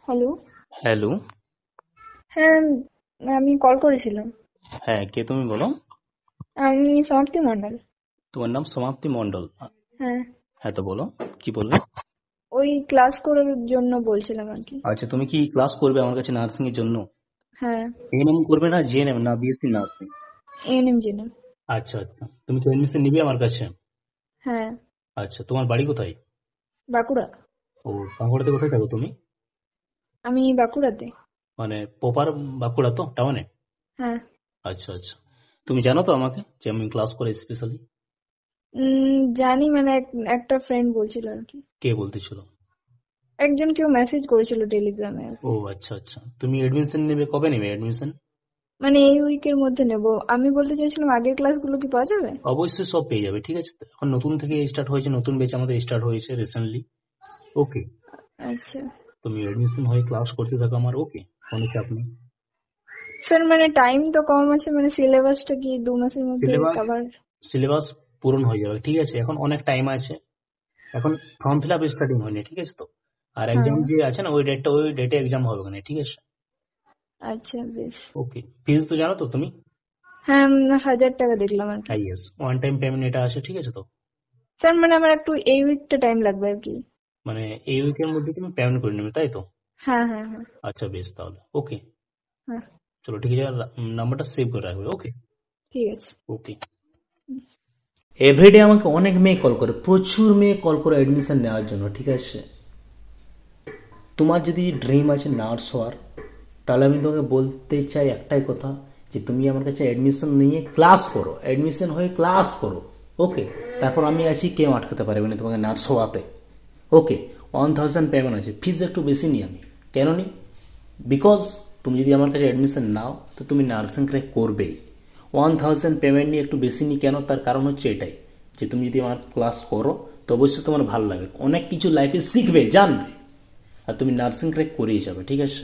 Hello. Hello. হ্যাঁ, আমি call করেছিলাম। হ্যাঁ, কে তুমি বলো? আমি সমাপ্তি মণ্ডল। তোমার নাম সমাপ্তি মণ্ডল? হ্যাঁ, হ্যাঁ, তো বলো, কি বলবে? ওই ক্লাস করার জন্য বলছিলাম আর কি। আচ্ছা, তুমি কি ক্লাস করবে আমার কাছে নার্সিং এর জন্য? হ্যাঁ, এএনএম করবে না জিএনএম না বিএসসি নার্সিং? এএনএম জেনে। আচ্ছা আচ্ছা, তুমি তো এডমিশন নিবে আমার কাছে? হ্যাঁ, আচ্ছা, তোমার বাড়ি কোথায়? বাঁকুড়া। ও, বাঁকুড়াতে কোথায় থাকো তুমি? আমি বাঁকুড়াতে। মানে প্রপার বাঁকুড়া তো টাউনে? হ্যাঁ। আচ্ছা আচ্ছা, তুমি জানো তো আমাকে যে আমি ক্লাস করে স্পেশালি? জানি, মানে একটা ফ্রেন্ড বলছিল আর কি। কে বলতেছিল? একজন কেউ মেসেজ করেছিল টেলিগ্রামে আর ও কি। আচ্ছা আচ্ছা, তুমি এডমিশন নেবে, কবে নেবে এডমিশন? মানে এই উইকের মধ্যে নেব। আমি বলতে চাইছিলাম আগের ক্লাসগুলো কি পাওয়া যাবে? অবশ্যই সব পেয়ে যাবে, ঠিক আছে তো? এখন নতুন থেকে স্টার্ট হয়েছে, নতুন ব্যাচ আমাদের স্টার্ট হয়েছে রিসেন্টলি। ওকে, আচ্ছা তুমি এডমিশন হয়ে ক্লাস করতে থাকো আমার, ওকে, কোনো চাপ নেই। স্যার, মানে টাইম তো কম আছে, মানে সিলেবাসটা কি 2 মাসের মধ্যে সিলেবাস কভার? সিলেবাস পূরণ হয়ে যাবে, ঠিক আছে, এখন অনেক টাইম আছে। এখন ফর্ম ফিল আপ স্টার্টিং হয়নি, ঠিক আছে তো? আর এক্সাম হ্যাঁ। যে আছে না, ওই ডেটে এক্সাম হবে না, ঠিক আছে? আচ্ছা, বেশ। ওকে, ফিজ তো জানো তো তুমি? হ্যাঁ, 1000 টাকা দেখলাম আর কি। হ্যাঁ, ইয়েস, ওয়ান টাইম পেমেন্ট এটা আছে, ঠিক আছে তো? স্যার, মানে আমার একটু এই উইকটা টাইম লাগবে আর কি। মানে এই উইকের মধ্যে তুমি পেমেন্ট করে নেবে, তাই তো? হ্যাঁ, হ্যাঁ, হ্যাঁ। আচ্ছা, বেশ, তাহলে ওকে। হ্যাঁ, চলো, ঠিক আছে, নাম্বারটা সেভ করে রাখবে, ওকে। ঠিক আছে। ওকে। এভরিডে আমাকে অনেক মেয়ে কল করে, প্রচুর মেয়ে কল করে অ্যাডমিশন নেওয়ার জন্য, ঠিক আছে? তোমার যদি ড্রিম আছে নার্স হওয়ার, তাহলে আমি তোমাকে বলতে চাই একটাই কথা, যে তুমি আমার কাছে অ্যাডমিশন নিয়ে ক্লাস করো, অ্যাডমিশন হয়ে ক্লাস করো, ওকে? তারপর আমি আছি, কেউ আটকাতে পারবে না তোমাকে নার্স হওয়াতে, ওকে? 1000 পেমেন্ট আছে, ফিজ একটু বেশি নিই আমি। কেন নিই? বিকজ তুমি যদি আমার কাছে অ্যাডমিশন নাও তো তুমি নার্সিং ক্র্যাক করবেই। 1000 পেমেন্ট নিয়ে একটু বেশি নিই কেন? তার কারণ হচ্ছে এটাই, যে তুমি যদি আমার ক্লাস করো তো অবশ্যই তোমার ভালো লাগবে, অনেক কিছু লাইফে শিখবে, জানবে, আর তুমি নার্সিং ক্র্যাক করেই যাবে, ঠিক আছে?